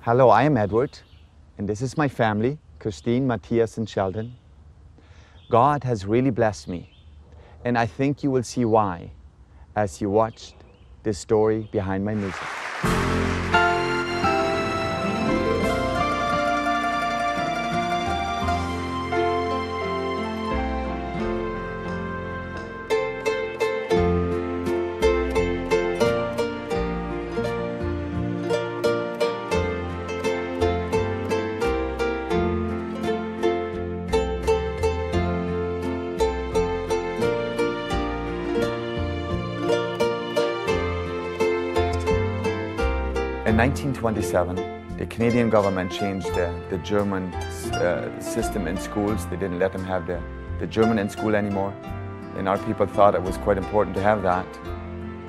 Hello, I am Edward, and this is my family, Christine, Matthias, and Sheldon. God has really blessed me, and I think you will see why as you watch this story behind my music. In 1927, the Canadian government changed the German system in schools. They didn't let them have the German in school anymore. And our people thought it was quite important to have that.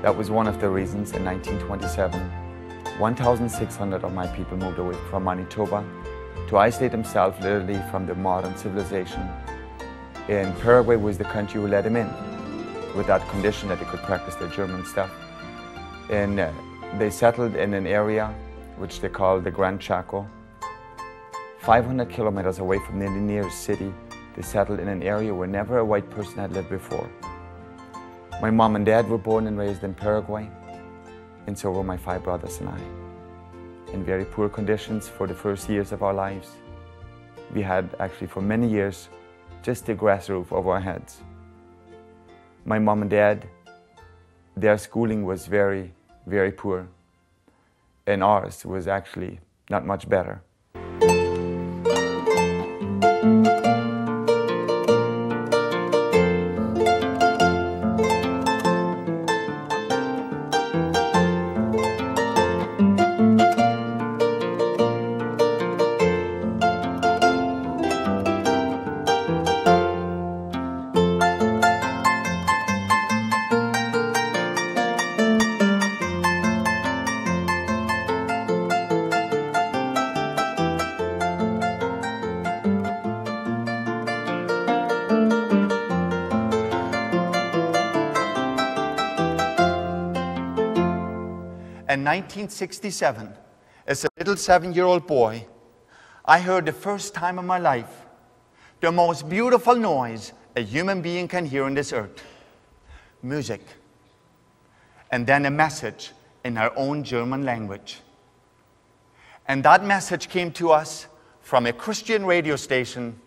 That was one of the reasons in 1927. 1,600 of my people moved away from Manitoba to isolate themselves literally from the modern civilization. And Paraguay was the country who let them in with that condition that they could practice their German stuff. And they settled in an area which they call the Gran Chaco. 500 kilometers away from the nearest city, they settled in an area where never a white person had lived before. My mom and dad were born and raised in Paraguay, and so were my 5 brothers and I. In very poor conditions for the first years of our lives. We had actually for many years just a grass roof over our heads. My mom and dad, their schooling was very poor, and ours was actually not much better. In 1967, as a little 7-year-old boy, I heard the first time in my life the most beautiful noise a human being can hear on this earth. Music. And then a message in our own German language. And that message came to us from a Christian radio station,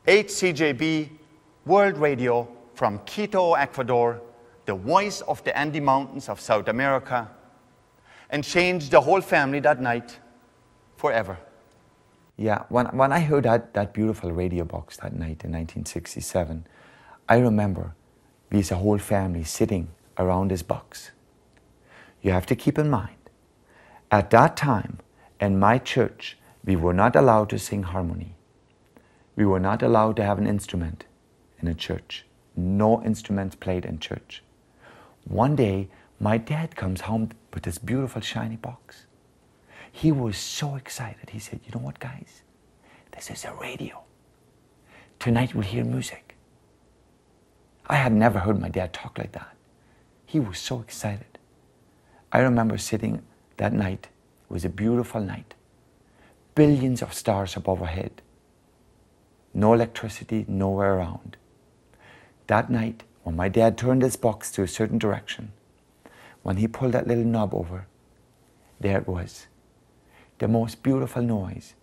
HCJB World Radio from Quito, Ecuador, the voice of the Andes Mountains of South America, and changed the whole family that night forever. Yeah, when I heard that beautiful radio box that night in 1967, I remember we as a whole family sitting around this box. You have to keep in mind, at that time in my church, we were not allowed to sing harmony. We were not allowed to have an instrument in a church. No instruments played in church. One day, my dad comes home with this beautiful shiny box. He was so excited. He said, "You know what, guys? This is a radio. Tonight we'll hear music." I had never heard my dad talk like that. He was so excited. I remember sitting that night. It was a beautiful night. Billions of stars above our head. No electricity, nowhere around. That night, when my dad turned his box to a certain direction, when he pulled that little knob over, there it was. The most beautiful noise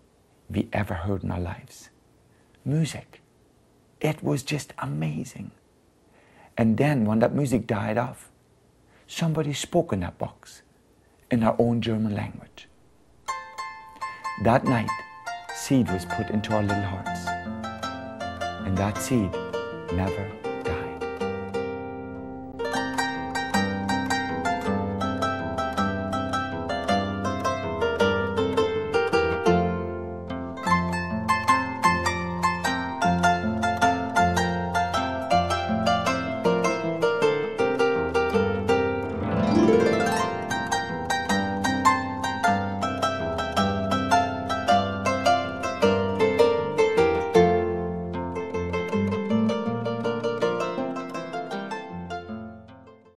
we ever heard in our lives. Music. It was just amazing. And then when that music died off, somebody spoke in that box in our own German language. That night, seed was put into our little hearts. And that seed never